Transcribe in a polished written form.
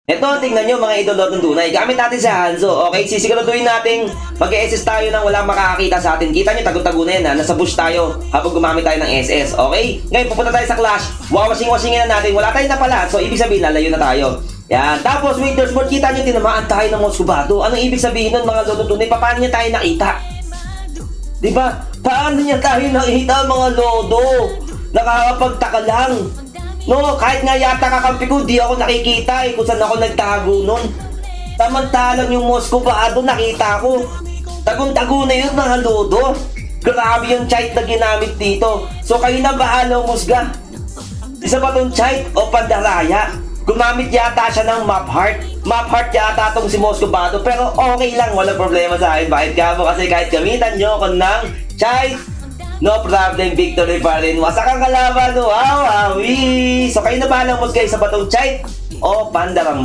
Ito, tingnan nyo mga idol ng tunay. Gamit natin si Hanzo. Okay, sisiguraduhin natin mag-SS tayo nang walang makakakita sa atin. Kita nyo, tago-tago na yan ha. Nasa bush tayo habang gumamit tayo ng SS. Okay? Ngayon, pupunta tayo sa Clash. Wawashing-washingin na natin. Wala tayong napalat. So, ibig sabihin, lalayo na tayo. Yan. Tapos, Winter Sport, kita nyo, tinamaan tayo ng Moscovado. Anong ibig sabihin nun mga lodo tunay? Paano niya tayo nakita? Diba? Paano niya tayo nakita mga lodo? Nakakapagtaka lang. No, kahit nga yata kakampi ko, di ako nakikita kung saan ako nagtago nun. Samantalang yung Moscovado nakita ko. Tagong-tago na yun mga lodo. Grabe yung chait na ginamit dito. So kayo na bahala musga. Isa ba tong chait o pandaraya? Gumamit yata siya ng map heart. Map heart yata tong si Moscovado. Pero okay lang, walang problema sa akin. Bakit ka mo? Kasi kahit gamitan nyo ako ng chait, no problem, victory pa rin. Wasak ang kalaban, wow, awi! So kayo na bahala mo guys sa batong chait o pandarambo.